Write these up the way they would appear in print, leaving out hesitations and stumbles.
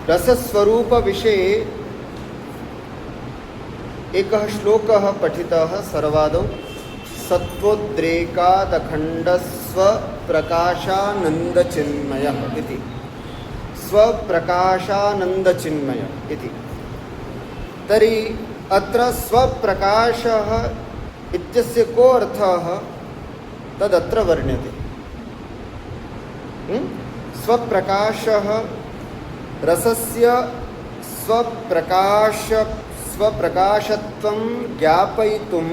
रसस्वरूप विषये एकः श्लोकः पठितः सर्वादौ सत्त्वोद्रेकादखण्डस्वप्रकाशानन्दचिन्मयः इति। स्वप्रकाशानन्दचिन्मय इति। तर्हि अत्र स्वप्रकाशः इत्यस्य को अर्थः तदत्र वर्ण्यते। स्वप्रकाशः रसस्य स्वप्रकाशत्वं ज्ञापयितुं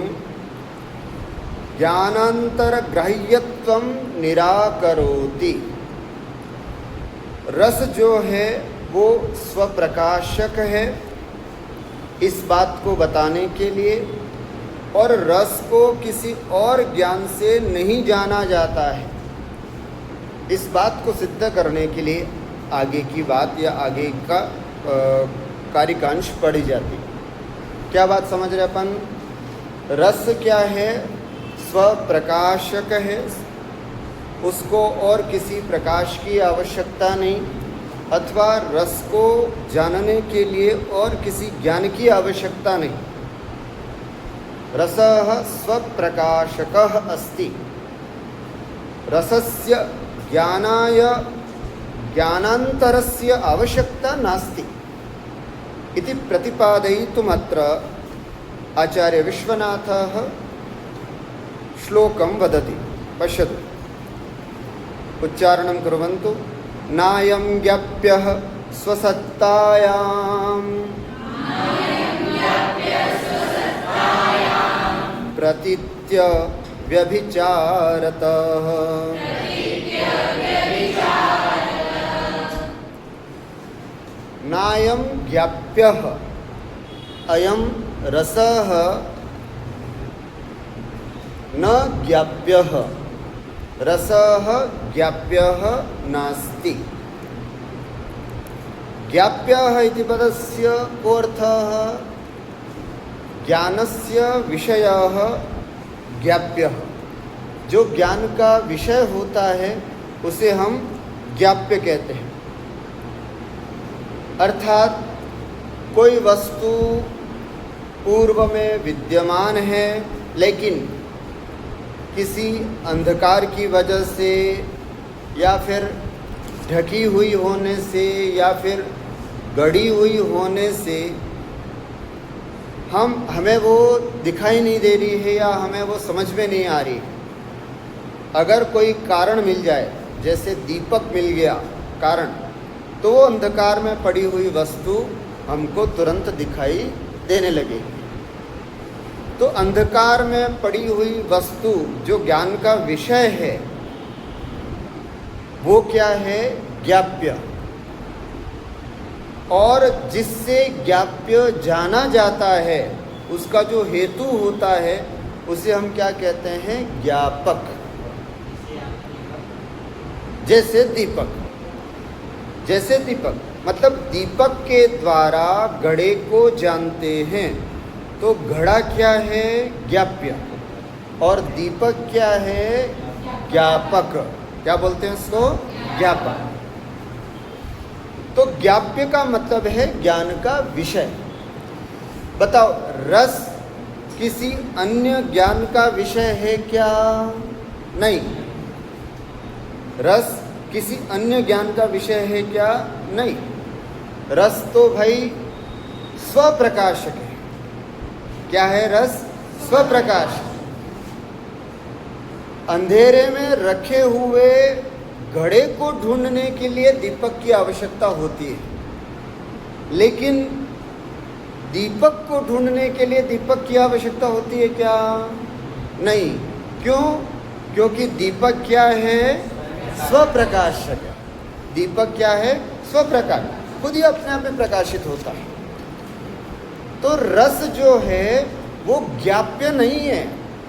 ज्ञानान्तरग्राह्यत्वं निराकरोति। रस जो है वो स्वप्रकाशक है इस बात को बताने के लिए, और रस को किसी और ज्ञान से नहीं जाना जाता है इस बात को सिद्ध करने के लिए आगे की बात या आगे का कारिकांश पढ़ी जाती। क्या बात समझ रहे अपन? रस क्या है? स्वप्रकाशक है, उसको और किसी प्रकाश की आवश्यकता नहीं, अथवा रस को जानने के लिए और किसी ज्ञान की आवश्यकता नहीं। रसः स्वप्रकाशकः अस्ति। रसस्य ज्ञानाय ज्ञानान्तरस्य आवश्यकता नास्ति इति प्रतिपादयितुमत्र आचार्य विश्वनाथः श्लोकं वदति। पश्यतु, उच्चारणं कुर्वन्तु। नायं ज्ञाप्यः स्वसत्तायां प्रतीत्य व्यभिचारतः। नायं ज्ञाप्यः, अयं रसः न ज्ञाप्यः, रसः ज्ञाप्यः नास्ति। ज्ञाप्यः इति पदस्य को अर्थः? ज्ञानस्य विषयः ज्ञाप्यः। जो ज्ञान का विषय होता है उसे हम ज्ञाप्य कहते हैं। अर्थात कोई वस्तु पूर्व में विद्यमान है, लेकिन किसी अंधकार की वजह से या फिर ढकी हुई होने से या फिर गड़ी हुई होने से हमें वो दिखाई नहीं दे रही है या हमें वो समझ में नहीं आ रही है। अगर कोई कारण मिल जाए, जैसे दीपक मिल गया कारण, तो वो अंधकार में पड़ी हुई वस्तु हमको तुरंत दिखाई देने लगेगी। तो अंधकार में पड़ी हुई वस्तु जो ज्ञान का विषय है वो क्या है? ज्ञाप्य। और जिससे ज्ञाप्य जाना जाता है उसका जो हेतु होता है उसे हम क्या कहते हैं? ज्ञापक। जैसे दीपक, जैसे दीपक मतलब दीपक के द्वारा घड़े को जानते हैं, तो घड़ा क्या है? ज्ञाप्य। और दीपक क्या है? ज्ञापक। क्या बोलते हैं इसको? ज्ञापक। तो ज्ञाप्य का मतलब है ज्ञान का विषय। बताओ, रस किसी अन्य ज्ञान का विषय है क्या? नहीं। रस किसी अन्य ज्ञान का विषय है क्या? नहीं। रस तो भाई स्वप्रकाशक है। क्या है रस? स्वप्रकाश। अंधेरे में रखे हुए घड़े को ढूंढने के लिए दीपक की आवश्यकता होती है, लेकिन दीपक को ढूंढने के लिए दीपक की आवश्यकता होती है क्या? नहीं। क्यों? क्योंकि दीपक क्या है? स्वप्रकाशक है। दीपक क्या है? स्वप्रकाश, खुद ही अपने आप में प्रकाशित होता है। तो रस जो है वो ज्ञाप्य नहीं है,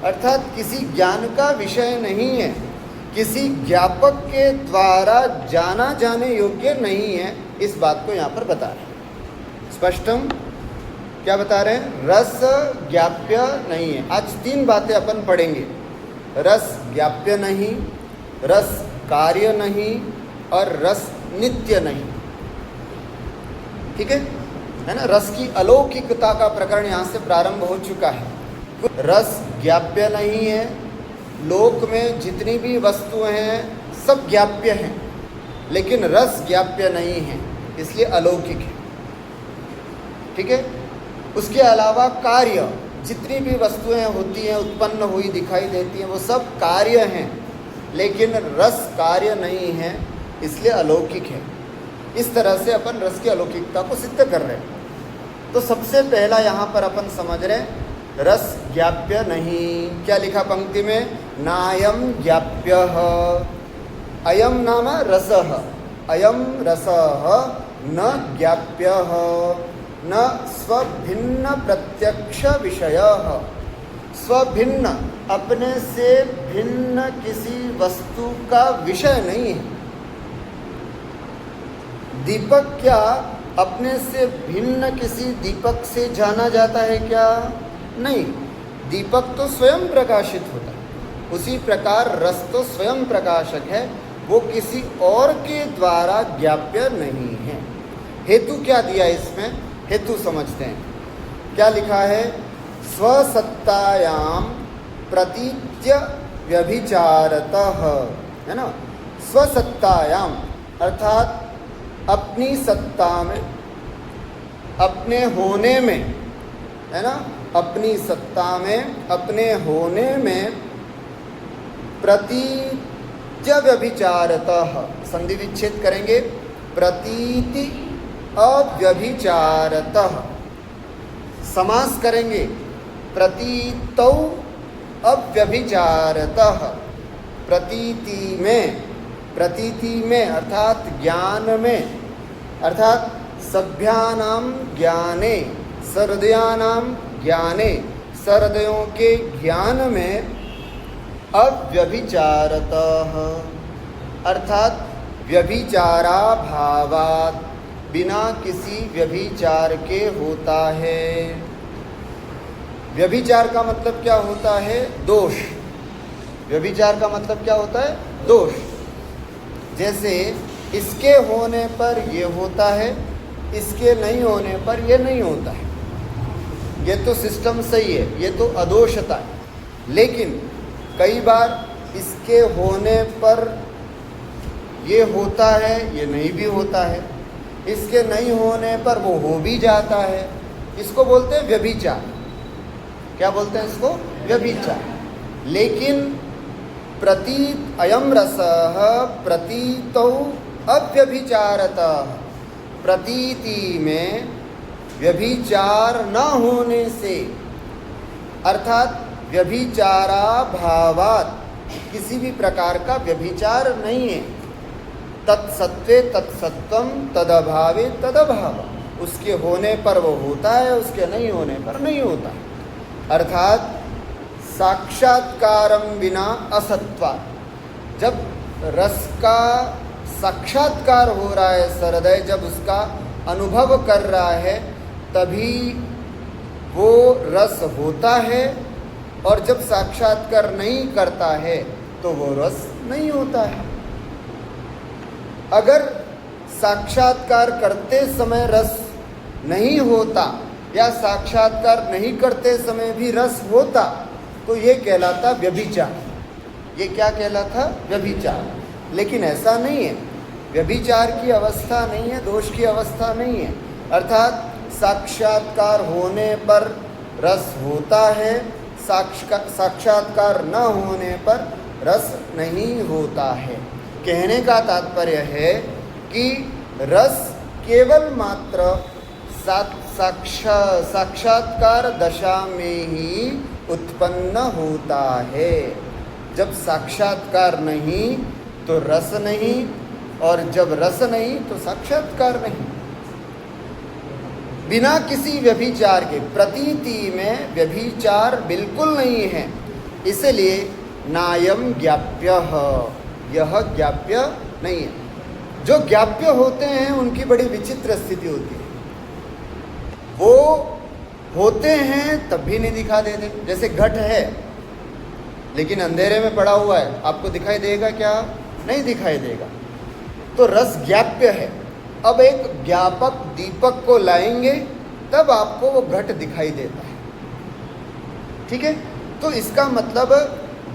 अर्थात किसी ज्ञान का विषय नहीं है, किसी ज्ञापक के द्वारा जाना जाने योग्य नहीं है। इस बात को यहाँ पर बता रहे हैं। स्पष्टम? क्या बता रहे हैं? रस ज्ञाप्य नहीं है। आज 3 बातें अपन पढ़ेंगे। रस ज्ञाप्य नहीं, रस कार्य नहीं और रस नित्य नहीं। ठीक है ना। रस की अलौकिकता का प्रकरण यहाँ से प्रारंभ हो चुका है। रस ज्ञाप्य नहीं है। लोक में जितनी भी वस्तुएं हैं सब ज्ञाप्य हैं, लेकिन रस ज्ञाप्य नहीं है, इसलिए अलौकिक है, ठीक है। उसके अलावा कार्य, जितनी भी वस्तुएं होती हैं, उत्पन्न हुई दिखाई देती हैं, वो सब कार्य हैं, लेकिन रस कार्य नहीं है, इसलिए अलौकिक है। इस तरह से अपन रस की अलौकिकता को सिद्ध कर रहे हैं। तो सबसे पहला यहाँ पर अपन समझ रहे हैं रस ज्ञाप्य नहीं। क्या लिखा पंक्ति में? नायम ज्ञाप्यः, अयम नाम रसः, अयम रसः न ज्ञाप्यः, न स्वभिन्न प्रत्यक्ष विषयः। स्वभिन्न, अपने से भिन्न किसी वस्तु का विषय नहीं है। दीपक क्या अपने से भिन्न किसी दीपक से जाना जाता है क्या? नहीं, दीपक तो स्वयं प्रकाशित होता है। उसी प्रकार रस तो स्वयं प्रकाशक है, वो किसी और के द्वारा ज्ञाप्य नहीं है। हेतु क्या दिया इसमें? हेतु समझते हैं। क्या लिखा है? स्वसत्तायाम प्रतीत्य व्यभिचारतः, है ना। स्वसत्तायाम अर्थात अपनी सत्ता में, अपने होने में, है ना, अपनी सत्ता में, अपने होने में प्रतीत्य व्यभिचारतः, संधि विच्छेद करेंगे, प्रतीति अव्यभिचारतः, समास करेंगे, प्रतीतौ अव्यभिचारतः, प्रतीति में, प्रतीति में अर्थात ज्ञान में, अर्थात सभ्यानाम ज्ञाने, सहृदयानाम ज्ञाने, सहृदयों के ज्ञान में अव्यभिचारतः अर्थात व्यभिचारा भावात, बिना किसी व्यभिचार के होता है। व्यभिचार का मतलब क्या होता है? दोष। व्यभिचार का मतलब क्या होता है? दोष। जैसे इसके होने पर ये होता है, इसके नहीं होने पर ये नहीं होता है। ये तो सिस्टम सही है, ये तो अदोषता है। लेकिन कई बार इसके होने पर ये होता है, ये नहीं भी होता है, इसके नहीं होने पर वो हो भी जाता है। इसको बोलते हैं व्यभिचार। क्या बोलते हैं इसको? व्यभिचार। लेकिन प्रतीत अयम रसः प्रतीतौ अव्यभिचारतः, प्रतीति में व्यभिचार न होने से, अर्थात व्यभिचारा भावात, किसी भी प्रकार का व्यभिचार नहीं है। तत्सत्वे तत्सत्वम, तदभावे तदभाव, उसके होने पर वो होता है, उसके नहीं होने पर नहीं होता। अर्थात साक्षात्कारम बिना असत्वात्। जब रस का साक्षात्कार हो रहा है, सहृदय जब उसका अनुभव कर रहा है, तभी वो रस होता है, और जब साक्षात्कार नहीं करता है तो वो रस नहीं होता है। अगर साक्षात्कार करते समय रस नहीं होता, या साक्षात्कार नहीं करते समय भी रस होता, तो ये कहलाता व्यभिचार। ये क्या कहलाता? व्यभिचार। लेकिन ऐसा नहीं है, व्यभिचार की अवस्था नहीं है, दोष की अवस्था नहीं है। अर्थात साक्षात्कार होने पर रस होता है, साक्षात्कार न होने पर रस नहीं होता है। कहने का तात्पर्य है कि रस केवल मात्र साक्षात्कार दशा में ही उत्पन्न होता है। जब साक्षात्कार नहीं तो रस नहीं, और जब रस नहीं तो साक्षात्कार नहीं। बिना किसी व्यभिचार के, प्रतीति में व्यभिचार बिल्कुल नहीं है, इसलिए नायम ज्ञाप्यः, यह ज्ञाप्य नहीं है। जो ज्ञाप्य होते हैं उनकी बड़ी विचित्र स्थिति होती है। वो होते हैं तब भी नहीं दिखा देते। जैसे घट है लेकिन अंधेरे में पड़ा हुआ है, आपको दिखाई देगा क्या? नहीं दिखाई देगा। तो रस ज्ञाप्य है, अब एक ज्ञापक दीपक को लाएंगे तब आपको वो घट दिखाई देता है। ठीक है, तो इसका मतलब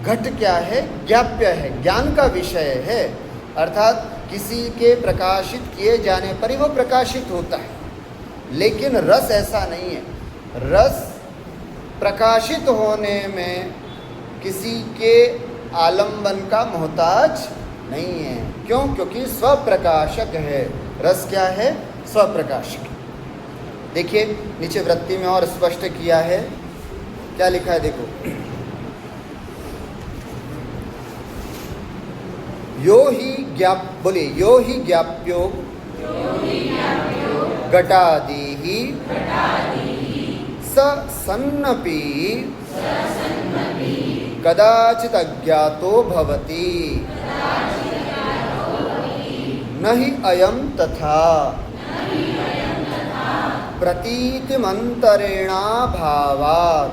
घट क्या है? ज्ञाप्य है, ज्ञान का विषय है, अर्थात किसी के प्रकाशित किए जाने पर ही वो प्रकाशित होता है। लेकिन रस ऐसा नहीं है। रस प्रकाशित होने में किसी के आलंबन का मोहताज नहीं है। क्यों? क्योंकि स्वप्रकाशक है। रस क्या है? स्वप्रकाशक। देखिए नीचे वृत्ति में और स्पष्ट किया है, क्या लिखा है देखो, यो ही ज्ञाप, बोलिए, यो ही ज्ञाप्यो घटादि ही स सन्नपि कदाचित् अज्ञातो भवति न हि अयं तथा प्रतीतिमन्तरेणा भावात्।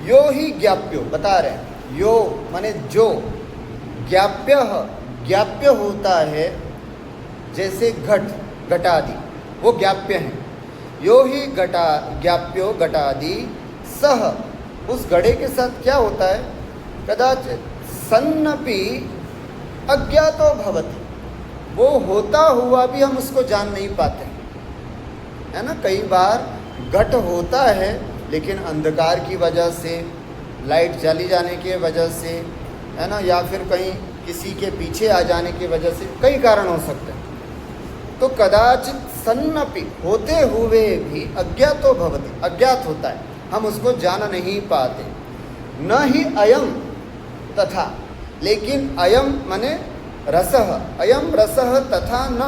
यो ही ज्ञाप्यो, बता रहे हैं, यो माने जो, ज्ञाप्य, ज्ञाप्य होता है जैसे घट, घटादि, वो ज्ञाप्य है। यो ही घटा ज्ञाप्यो घटादि सह, उस घड़े के साथ क्या होता है? कदाचित् सन्नपि अज्ञातो भवति, वो होता हुआ भी हम उसको जान नहीं पाते, है ना। कई बार घट होता है लेकिन अंधकार की वजह से, लाइट चली जाने की वजह से, है ना, या फिर कहीं किसी के पीछे आ जाने की वजह से, कई कारण हो सकते हैं। तो कदाचित सन्नपि, होते हुए भी, अज्ञातो भवति, अज्ञात होता है, हम उसको जान नहीं पाते। न ही अयम तथा, लेकिन अयम माने रसः, अयम रसः तथा न,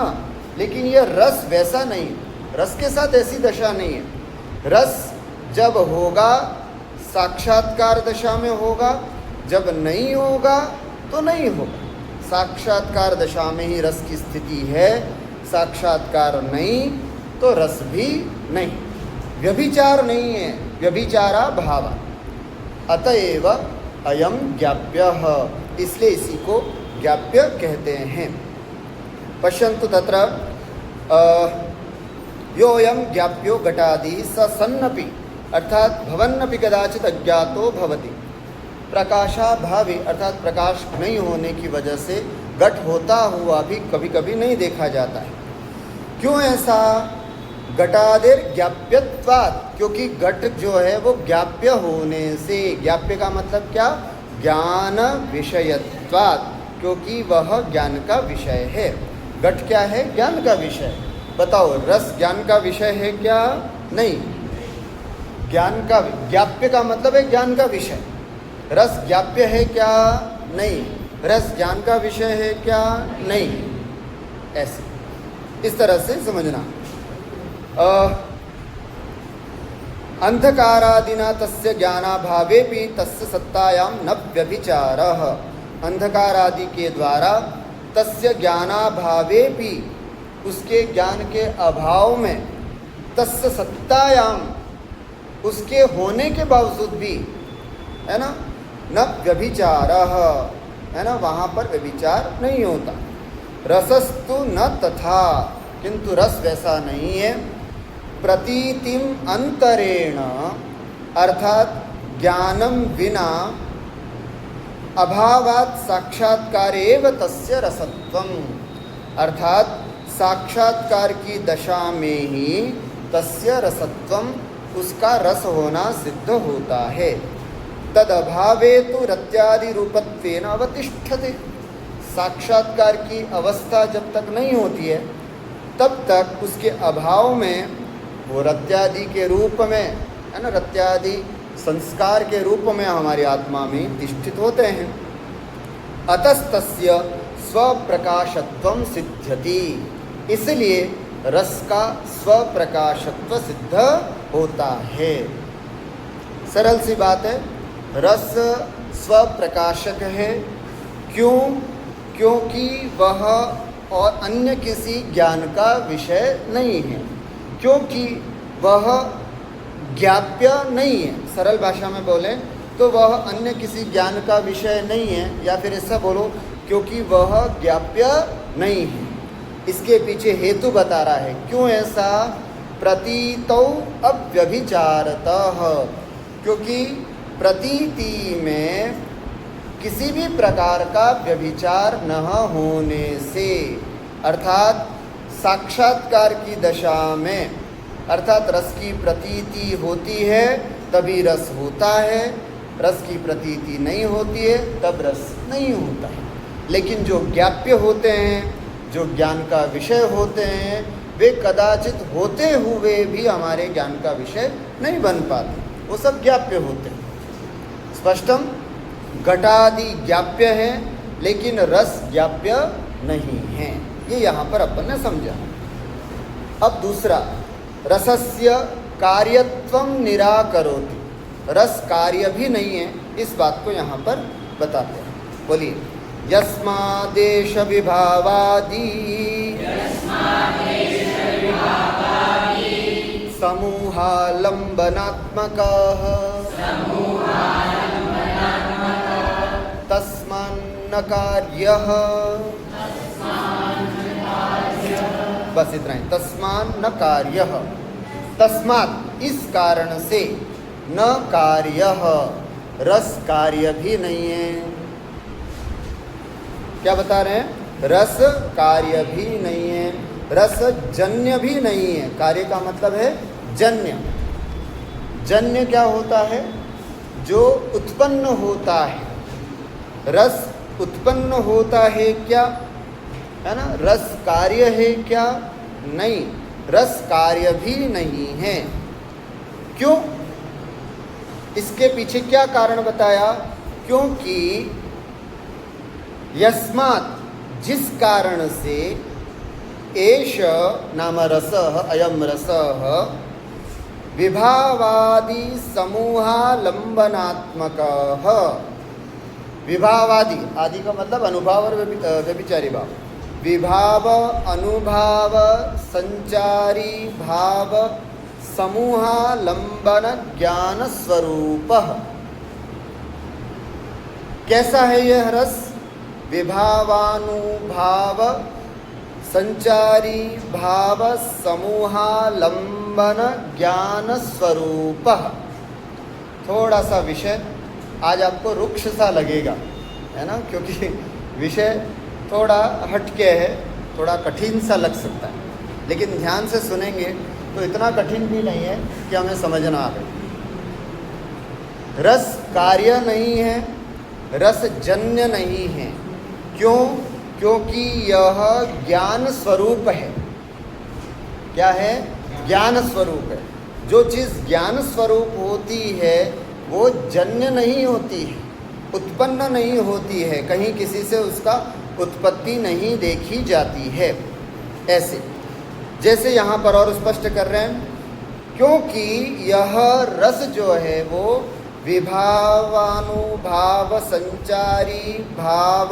लेकिन यह रस वैसा नहीं, रस के साथ ऐसी दशा नहीं है। रस जब होगा साक्षात्कार दशा में होगा, जब नहीं होगा तो नहीं होगा। साक्षात्कार दशा में ही रस की स्थिति है, साक्षात्कार नहीं तो रस भी नहीं। व्यभिचार नहीं है, व्यभिचारा भाव, अतएव अयम ज्ञाप्यः, इसलिए इसी को ज्ञाप्य कहते हैं। पश्यन्तु तत्र योऽयं ज्ञाप्यो घटादि स सन्नपि, अर्थात भवन्नपि कदाचित् अज्ञातो भवति, प्रकाशाभावे, अर्थात प्रकाश नहीं होने की वजह से घट होता हुआ भी कभी कभी नहीं देखा जाता है। क्यों ऐसा? घटादेर ज्ञाप्यत्वात्, क्योंकि घट जो है वो ज्ञाप्य होने से, ज्ञाप्य का मतलब क्या? ज्ञान विषयत्वात्, क्योंकि वह ज्ञान का विषय है। घट क्या है? ज्ञान का विषय। बताओ, रस ज्ञान का विषय है क्या? नहीं। ज्ञान का, ज्ञाप्य का मतलब है ज्ञान का विषय। रस ज्ञाप्य है क्या? नहीं। रस ज्ञान का विषय है क्या? नहीं। ऐसे इस तरह से समझना। अंधकारादिना तस्य ज्ञानाभावेपि तस्य सत्तायां न व्यभिचारः, अंधकार आदि के द्वारा तस्य ज्ञानाभावेपि, उसके ज्ञान के अभाव में, तस्य सत्तायाम, उसके होने के बावजूद भी, है ना, न व्यभिचारः, है ना, वहाँ पर व्यभिचार नहीं होता। रसस्तु न तथा, किंतु रस वैसा नहीं है। प्रतीतिम अंतरेण, अर्थात ज्ञानम विना, अभावात् साक्षात्कारेव तस्य रसत्वम, अर्थात साक्षात्कार की दशा में ही तस्य रसत्वम, उसका रस होना सिद्ध होता है। तद अभावे तो रत्यादि रूपत्वेन अवतिष्ठते, साक्षात्कार की अवस्था जब तक नहीं होती है तब तक उसके अभाव में वो रत्यादि के रूप में, है ना, रत्यादि संस्कार के रूप में हमारी आत्मा में तिष्ठित होते हैं। अतस्तस्य स्वप्रकाशत्वं सिद्ध्यति, इसलिए रस का स्वप्रकाशत्व सिद्ध होता है। सरल सी बात है, रस स्वप्रकाशक है। क्यों? क्योंकि वह और अन्य किसी ज्ञान का विषय नहीं है, क्योंकि वह ज्ञाप्य नहीं है। सरल भाषा में बोलें तो वह अन्य किसी ज्ञान का विषय नहीं है, या फिर ऐसा बोलो, क्योंकि वह ज्ञाप्य नहीं है। इसके पीछे हेतु बता रहा है क्यों ऐसा। प्रतीतौ अव्यभिचारतः, क्योंकि प्रतीति में किसी भी प्रकार का व्यभिचार न होने से, अर्थात साक्षात्कार की दशा में, अर्थात रस की प्रतीति होती है तभी रस होता है, रस की प्रतीति नहीं होती है तब रस नहीं होता है। लेकिन जो ज्ञाप्य होते हैं, जो ज्ञान का विषय होते हैं, वे कदाचित होते हुए भी हमारे ज्ञान का विषय नहीं बन पाते, वो सब ज्ञाप्य होते हैं। स्पष्टम। घटादि ज्ञाप्य है लेकिन रस ज्ञाप्य नहीं है, ये यहाँ पर अपन ने समझा। अब दूसरा, रसस्य कार्यत्वं निराकरोति, रस कार्य भी नहीं है, इस बात को यहाँ पर बताते हैं। बोलिए। यस्मादेश विभावादि समूहालंबनात्मकः तस्मान्न कार्यः, बस इतना ही, तस्मान्न कार्यः, तस्मात् इस कारण से, न कार्यः रस कार्य भी नहीं है। क्या बता रहे हैं? रस कार्य भी नहीं है, रस जन्य भी नहीं है। कार्य का मतलब है जन्य। जन्य क्या होता है? जो उत्पन्न होता है। रस उत्पन्न होता है क्या? है ना? रस कार्य है क्या? नहीं, रस कार्य भी नहीं है। क्यों? इसके पीछे क्या कारण बताया? क्योंकि यस्मात् जिस कारण से, एष नाम रसः, अयम रसः विभावादि समूहालंबनात्मकः, विभावादि, आदि का मतलब अनुभाव और व्यभिचारी भाव, विभाव अनुभाव संचारी भाव समूहालंबन ज्ञान स्वरूपः। कैसा है यह रस? विभावानुभाव संचारी भाव समूहालंबन ज्ञान स्वरूपः। थोड़ा सा विषय आज आपको रुक्ष सा लगेगा, है ना, क्योंकि विषय थोड़ा हटके है, थोड़ा कठिन सा लग सकता है, लेकिन ध्यान से सुनेंगे तो इतना कठिन भी नहीं है कि हमें समझना आए। रस कार्य नहीं है, रस जन्य नहीं है। क्यों? क्योंकि यह ज्ञान स्वरूप है। क्या है? ज्ञान स्वरूप है। जो चीज़ ज्ञान स्वरूप होती है वो जन्य नहीं होती है, उत्पन्न नहीं होती है, कहीं किसी से उसका उत्पत्ति नहीं देखी जाती है। ऐसे जैसे यहाँ पर और स्पष्ट कर रहे हैं, क्योंकि यह रस जो है वो विभावानुभाव संचारी भाव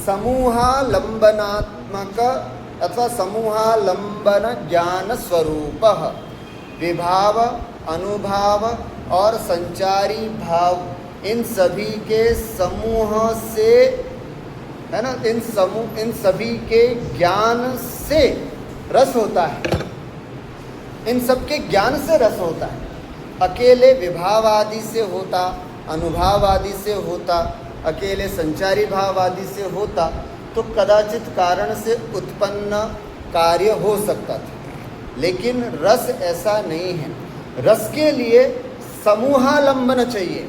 समूहालंबनात्मक अथवा समूहालंबन ज्ञान स्वरूप। विभाव, अनुभाव और संचारी भाव, इन सभी के समूह से, है ना, इन सभी के ज्ञान से रस होता है। इन सब के ज्ञान से रस होता है। अकेले विभाव आदि से होता, अनुभाव आदि से होता, अकेले संचारी भाव आदि से होता तो कदाचित कारण से उत्पन्न कार्य हो सकता था, लेकिन रस ऐसा नहीं है। रस के लिए समूहालंबन चाहिए।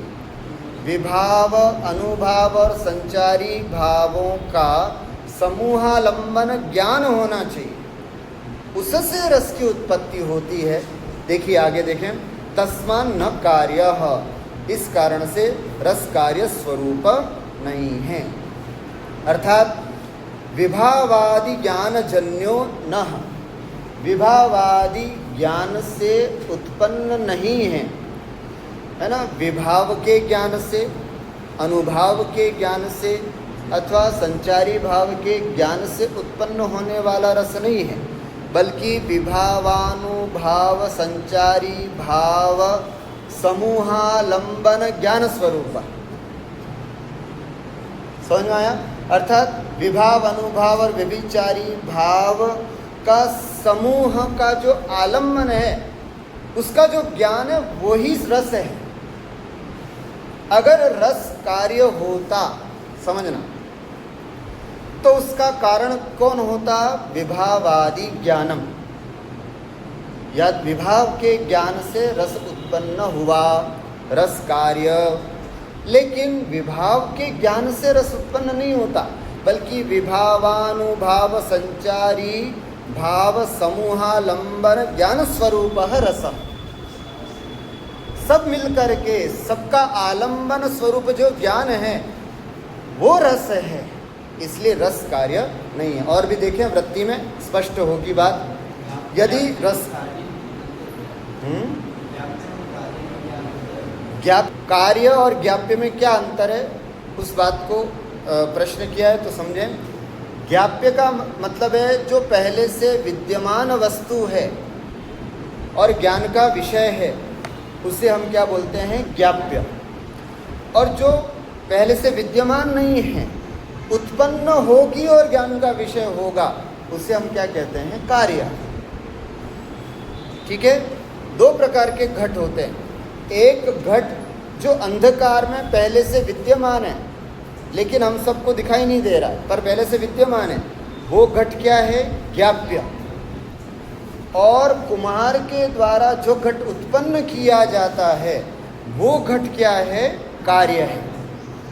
विभाव, अनुभाव और संचारी भावों का समूहालंबन ज्ञान होना चाहिए, उससे रस की उत्पत्ति होती है। देखिए आगे देखें, तस्मान् न कार्यः, इस कारण से रस कार्य स्वरूप नहीं है। अर्थात विभावादि ज्ञान जन्यो न, विभावादि ज्ञान से उत्पन्न नहीं है, है ना। विभाव के ज्ञान से, अनुभाव के ज्ञान से अथवा संचारी भाव के ज्ञान से उत्पन्न होने वाला रस नहीं है, बल्कि विभावानुभाव संचारी भाव समूहालंबन ज्ञान स्वरूप। समझ में आया? अर्थात विभाव, अनुभाव और व्यभिचारी भाव का समूह का जो आलम्बन है, उसका जो ज्ञान है वही रस है। अगर रस कार्य होता, समझना, तो उसका कारण कौन होता? विभावादि ज्ञानम। या विभाव के ज्ञान से रस उत्पन्न हुआ, रस कार्य। लेकिन विभाव के ज्ञान से रस उत्पन्न नहीं होता, बल्कि विभावानुभाव संचारी भाव समूहालंबन ज्ञान स्वरूप रस। सब मिलकर के सबका आलंबन स्वरूप जो ज्ञान है वो रस है, इसलिए रस कार्य नहीं है। और भी देखें, वृत्ति में स्पष्ट होगी बात। यदि रस कार्य और ज्ञाप्य में क्या अंतर है, उस बात को प्रश्न किया है तो समझें। ज्ञाप्य का मतलब है जो पहले से विद्यमान वस्तु है और ज्ञान का विषय है, उसे हम क्या बोलते हैं? ज्ञाप्य। और जो पहले से विद्यमान नहीं है, उत्पन्न होगी और ज्ञान का विषय होगा, उसे हम क्या कहते हैं? कार्य। ठीक है। दो प्रकार के घट होते हैं। एक घट जो अंधकार में पहले से विद्यमान है, लेकिन हम सबको दिखाई नहीं दे रहा, पर पहले से विद्यमान है, वो घट क्या है? ज्ञाप्य। और कुम्हार के द्वारा जो घट उत्पन्न किया जाता है, वो घट क्या है? कार्य है।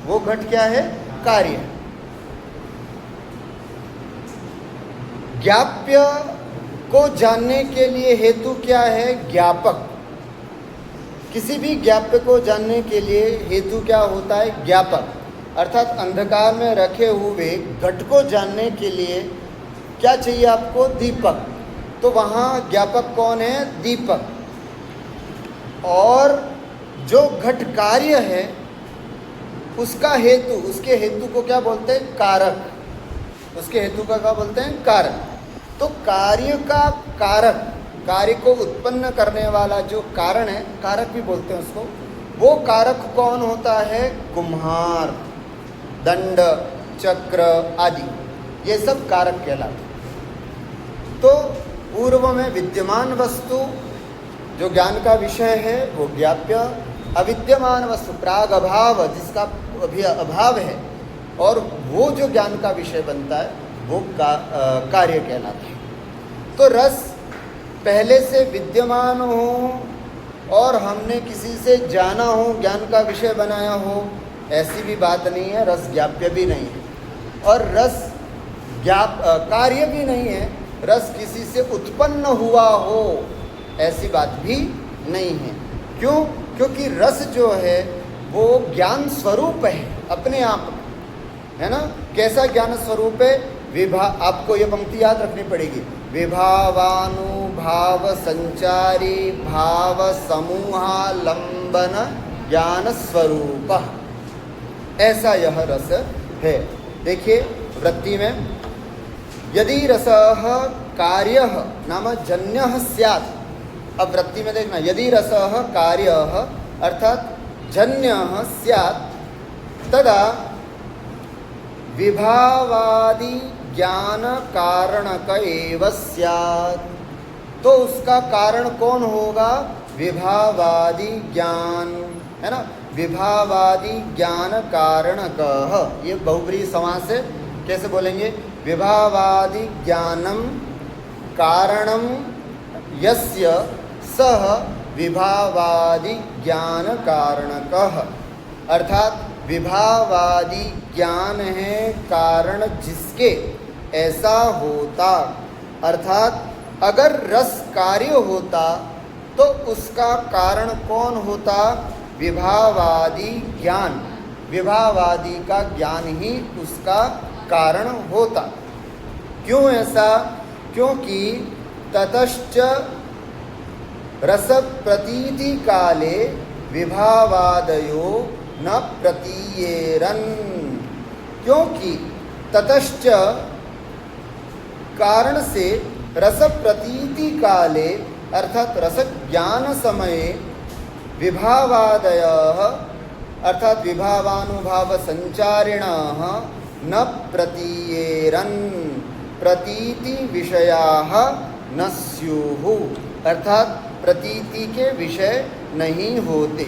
वो घट क्या है? कार्य। ज्ञाप्य को जानने के लिए हेतु क्या है? ज्ञापक। किसी भी ज्ञाप्य को जानने के लिए हेतु क्या होता है? ज्ञापक। अर्थात अंधकार में रखे हुए घट को जानने के लिए क्या चाहिए आपको? दीपक। तो वहाँ ज्ञापक कौन है? दीपक। और जो घट कार्य है, उसका हेतु, उसके हेतु को क्या बोलते हैं? कारक। उसके हेतु का क्या बोलते हैं? कारक। तो कार्य का कारक, कार्य को उत्पन्न करने वाला जो कारण है, कारक भी बोलते हैं उसको, वो कारक कौन होता है? कुम्हार, दंड, चक्र आदि, ये सब कारक कहलाते। तो पूर्व में विद्यमान वस्तु जो ज्ञान का विषय है वो ज्ञाप्य, अविद्यमान वस्तु प्राग अभाव जिसका अभी अभाव है और वो जो ज्ञान का विषय बनता है वो कार्य कहलाता है। तो रस पहले से विद्यमान हो और हमने किसी से जाना हो, ज्ञान का विषय बनाया हो, ऐसी भी बात नहीं है। रस ज्ञाप्य भी नहीं है और रस कार्य भी नहीं है। रस किसी से उत्पन्न हुआ हो, ऐसी बात भी नहीं है। क्यों? क्योंकि रस जो है वो ज्ञान स्वरूप है अपने आप, है ना। कैसा ज्ञान स्वरूप है? आपको ये पंक्ति याद रखनी पड़ेगी। विभावानुभाव संचारी भाव समूहालंबन ज्ञान स्वरूप, ऐसा यह रस है। देखिए वृत्ति में, यदि रसः कार्यः नाम जन्यः स्यात्। अब वृत्ति में देखना, यदि रसः कार्यः अर्थात जन्यः स्यात् तदा विभावादि ज्ञान कारणक एव स्यात्। तो उसका कारण कौन होगा? विभावादि ज्ञान, है ना। विभावादि ज्ञान कारणकः, ये बहुब्रीहि समास है। कैसे बोलेंगे? विभावादि ज्ञानम कारणम यस्य सह विभावादि ज्ञान कारणकः। अर्थात विभावादि ज्ञान है कारण जिसके, ऐसा होता। अर्थात अगर रस कार्य होता तो उसका कारण कौन होता? विभावादि ज्ञान। विभावादि का ज्ञान ही उसका कारण होता। क्यों ऐसा? क्योंकि ततश्च रस प्रतीति काले विभावादयो न प्रतीयेरन्। क्योंकि ततश्च कारण से रस प्रतीति काले अर्थात रस ज्ञान समये विभावादयः अर्थात विभावानुभाव संचारिणः न प्रतीयेरन, प्रतीति विषयाः न स्युः, अर्थात प्रतीति के विषय नहीं होते।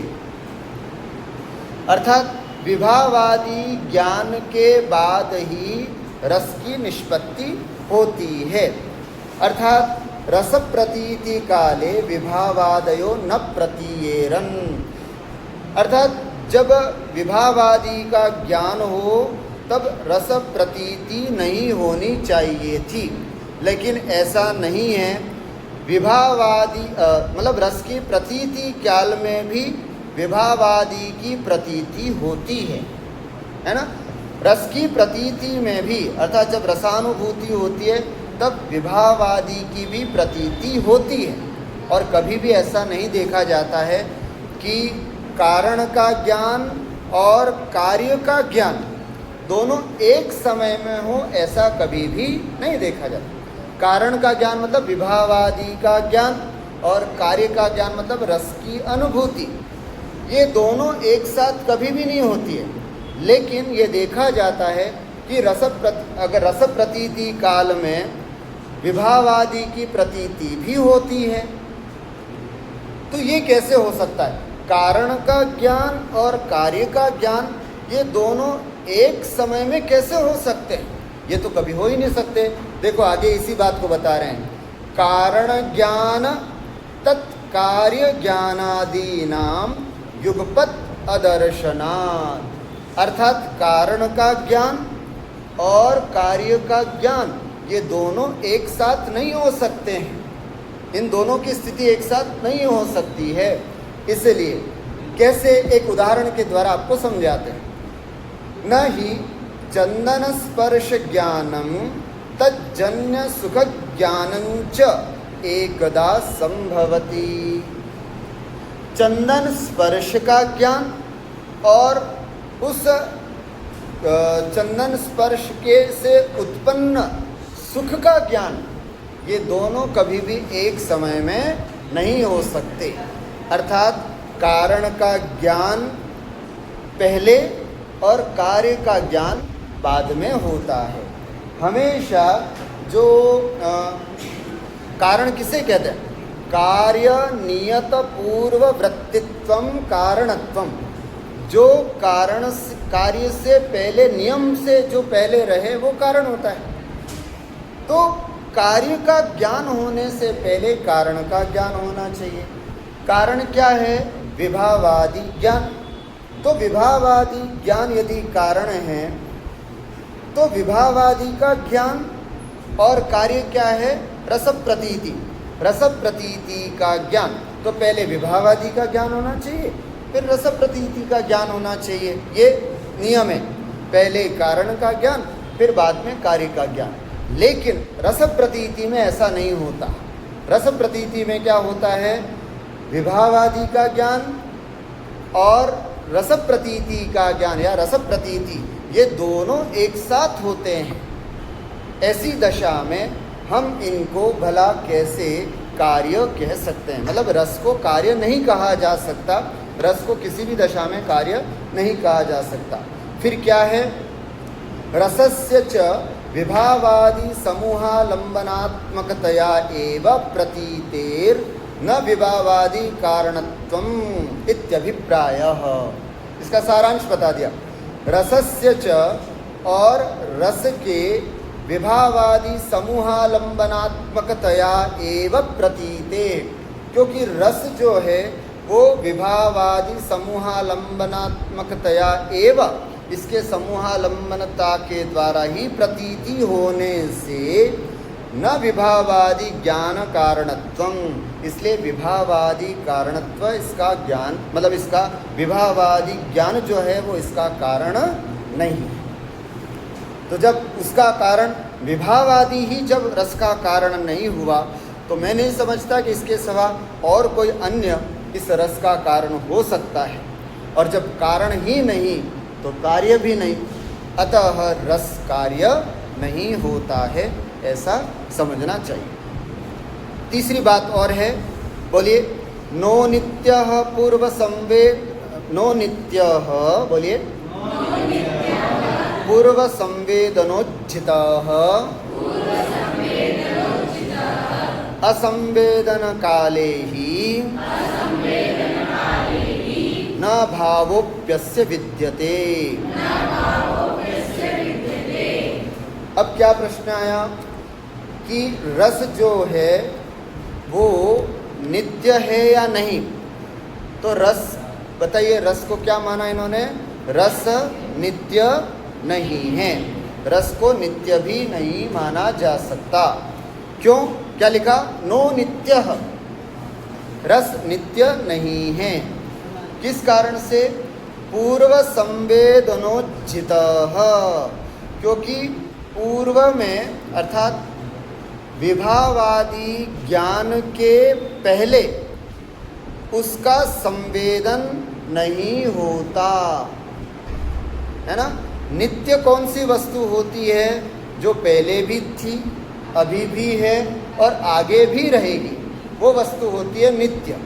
अर्थात विभावादि ज्ञान के बाद ही रस की निष्पत्ति होती है। अर्थात रस प्रतीति काले विभावादयो न प्रतीयेरन, अर्थात जब विभावादि का ज्ञान हो तब रस प्रतीति नहीं होनी चाहिए थी, लेकिन ऐसा नहीं है। विभावादि मतलब रस की प्रतीति काल में भी विभावादि की प्रतीति होती है ना। रस की प्रतीति में भी, अर्थात जब रसानुभूति होती है तब विभावादि की भी प्रतीति होती है। और कभी भी ऐसा नहीं देखा जाता है कि कारण का ज्ञान और कार्य का ज्ञान दोनों एक समय में हो, ऐसा कभी भी नहीं देखा जाता। कारण का ज्ञान मतलब विभावादि का ज्ञान और कार्य का ज्ञान मतलब रस की अनुभूति, ये दोनों एक साथ कभी भी नहीं होती है। लेकिन ये देखा जाता है कि अगर रस प्रतीति काल में विभावादि की प्रतीति भी होती है, तो ये कैसे हो सकता है? कारण का ज्ञान और कार्य का ज्ञान ये दोनों एक समय में कैसे हो सकते हैं? ये तो कभी हो ही नहीं सकते। देखो आगे इसी बात को बता रहे हैं, कारण ज्ञान तत्कार्य ज्ञानादीनाम युगपत अदर्शनात्, अर्थात कारण का ज्ञान और कार्य का ज्ञान ये दोनों एक साथ नहीं हो सकते हैं। इन दोनों की स्थिति एक साथ नहीं हो सकती है। इसलिए कैसे, एक उदाहरण के द्वारा आपको समझाते हैं। न ही चंदन स्पर्श ज्ञानम तज्जन्य सुख ज्ञानं च एकदा संभवति। चंदन स्पर्श का ज्ञान और उस चंदन स्पर्श के से उत्पन्न सुख का ज्ञान, ये दोनों कभी भी एक समय में नहीं हो सकते। अर्थात कारण का ज्ञान पहले और कार्य का ज्ञान बाद में होता है। हमेशा जो कारण किसे कहते हैं? कार्य नियत पूर्व वृत्तित्वम कारणत्वम, जो कारण कार्य से पहले, नियम से जो पहले रहे वो कारण होता है। तो कार्य का ज्ञान होने से पहले कारण का ज्ञान होना चाहिए। कारण क्या है? विभावादि ज्ञान। तो विभावादि ज्ञान यदि कारण है तो विभावादि का ज्ञान और कार्य क्या है? रस प्रतीति। रस प्रतीति का ज्ञान, तो पहले विभावादि का ज्ञान होना चाहिए, फिर रस प्रतीति का ज्ञान होना चाहिए। ये नियम है, पहले कारण का ज्ञान फिर बाद में कार्य का ज्ञान। लेकिन रस प्रतीति में ऐसा नहीं होता। रस प्रतीति में क्या होता है? विभावादि का ज्ञान और रस प्रतीति का ज्ञान या रस प्रतीति, ये दोनों एक साथ होते हैं। ऐसी दशा में हम इनको भला कैसे कार्य कह सकते हैं? मतलब रस को कार्य नहीं कहा जा सकता, रस को किसी भी दशा में कार्य नहीं कहा जा सकता। फिर क्या है? रसस्य च विभावादि समूहालंबनात्मकतया एव प्रतीतेर न विभावादि कारणत्वम इत्यभिप्रायः। इसका सारांश बता दिया। रसस्य च, और रस के विभावादि समूहालंबनात्मकतया एव प्रतीते, क्योंकि रस जो है वो विभावादि समूहालंबनात्मकतया एव, इसके समूहालंबनता के द्वारा ही प्रतीति होने से न विभावादि ज्ञान कारणत्वम, इसलिए विभावादि कारणत्व इसका ज्ञान, मतलब इसका विभावादि ज्ञान जो है वो इसका कारण नहीं है। तो जब उसका कारण विभावादि ही जब रस का कारण नहीं हुआ, तो मैं नहीं समझता कि इसके सिवा और कोई अन्य इस रस का कारण हो सकता है। और जब कारण ही नहीं तो कार्य भी नहीं, अतः रस कार्य नहीं होता है, ऐसा समझना चाहिए। तीसरी बात और है, बोलिए। नो नित्यः पूर्व संवेद, नो नित्यः, बोलिए, पूर्व संवेदनोज्झितः असंवेदन काले ही न भावोप्यस्य विद्यते। अब क्या प्रश्न आया कि रस जो है वो नित्य है या नहीं। तो रस बताइए, रस को क्या माना इन्होंने? रस नित्य नहीं है। रस को नित्य भी नहीं माना जा सकता। क्यों? क्या लिखा? नो नित्यः, रस नित्य नहीं है। किस कारण से? पूर्व संवेदनोज्झितः, क्योंकि पूर्व में अर्थात विभावादि ज्ञान के पहले उसका संवेदन नहीं होता है ना। नित्य कौन सी वस्तु होती है? जो पहले भी थी, अभी भी है और आगे भी रहेगी, वो वस्तु होती है नित्य।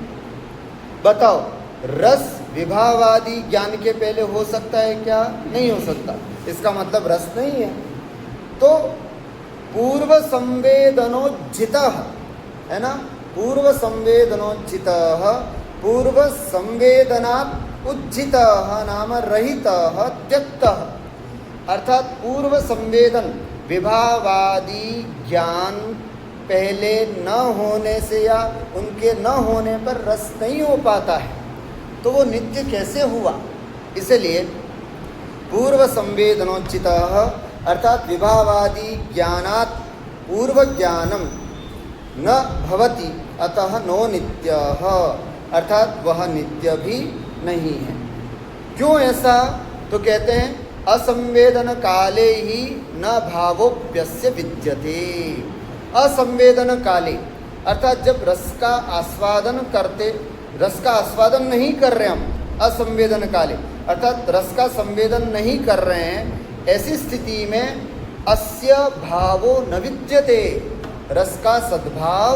बताओ, रस विभावादि ज्ञान के पहले हो सकता है क्या? नहीं हो सकता। इसका मतलब रस नहीं है। तो पूर्व संवेदनोज्झितः है ना, पूर्व संवेदनोज्झितः, पूर्व संवेदनात् उज्झितः नाम रहितः त्यक्तः, अर्थात पूर्व संवेदन विभावादि ज्ञान पहले न होने से या उनके न होने पर रस नहीं हो पाता है, तो वो नित्य कैसे हुआ? इसलिए पूर्व संवेदनोज्झितः अर्थात विभावादि ज्ञानात् पूर्व ज्ञानम न भवति अतः नो नित्यः, अर्थात वह नित्य भी नहीं है। क्यों ऐसा? तो कहते हैं असंवेदन काले ही न भावोप्यस्य विद्यते। असंवेदन काले अर्थात जब रस का आस्वादन करते, रस का आस्वादन नहीं कर रहे हम, असंवेदन काले अर्थात रस का संवेदन नहीं कर रहे हैं, ऐसी स्थिति में अस्य भावो न विद्यते, रस का सद्भाव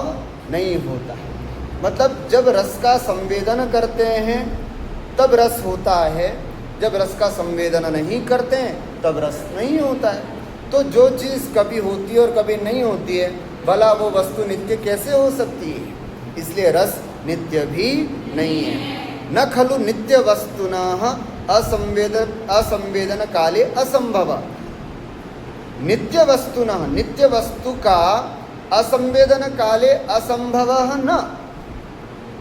नहीं होता है। मतलब जब रस का संवेदन करते हैं तब रस होता है, जब रस का संवेदन नहीं करते हैं तब रस नहीं होता है। तो जो चीज़ कभी होती है और कभी नहीं होती है, भला वो वस्तु नित्य कैसे हो सकती है? इसलिए रस नित्य भी नहीं है। न खलु नित्य वस्तुनः असंवेदन काले असंभव। नित्य वस्तुनः, नित्य वस्तु का असंवेदन काले असंभव न,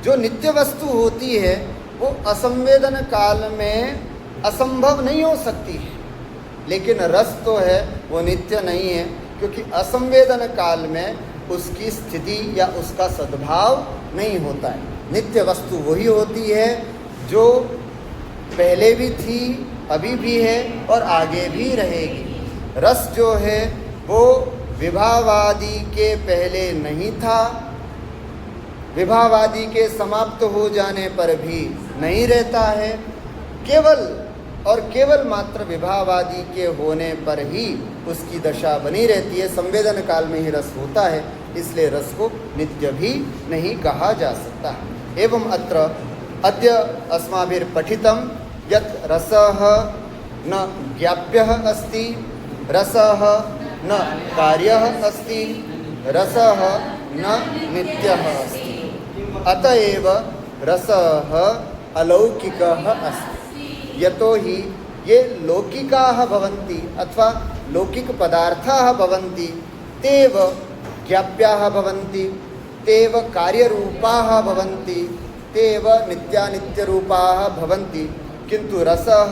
जो नित्य वस्तु होती है वो असंवेदन काल में असंभव नहीं हो सकती है। लेकिन रस तो है वो नित्य नहीं है, क्योंकि असंवेदन काल में उसकी स्थिति या उसका सद्भाव नहीं होता है। नित्य वस्तु वही होती है जो पहले भी थी, अभी भी है और आगे भी रहेगी। रस जो है वो विभावादि के पहले नहीं था, विभावादि के समाप्त हो जाने पर भी नहीं रहता है, केवल और केवल मात्र विभावादि के होने पर ही उसकी दशा बनी रहती है। संवेदन काल में ही रस होता है, इसलिए रस को नित्य भी नहीं कहा जा सकता। एवं अत्र अद्य अस्माभिर्पठितं यत् रसः न ज्ञाप्यः अस्ति, रसः न कार्यः अस्ति, रसः न नित्यः अस्ति। अतएव रसः अलौकिकः अस्ति। यतो हि ये लौकिकाः भवन्ति अथवा लौकिक पदार्थाः भवन्ति, तेव ज्ञाप्याः भवन्ति, तेव कार्यरूपाः भवन्ति, तेव नित्यानित्यरूपाः भवन्ति। किन्तु रसः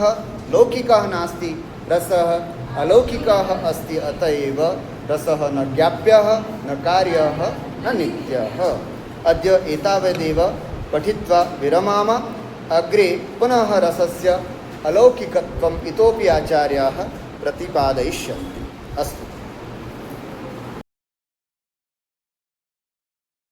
लौकिकः नास्ति, रसः अलौकिकः अस्ति। अतएव रसः न ज्ञाप्यः न कार्यः न नित्यः। अद्य एतावदेव पठित्वा विरमाम। अग्रे पुनः रसस्य अलौकिकत्वम् इतोपि आचार्याः प्रतिपादयिष्यन्ति। अस्तु।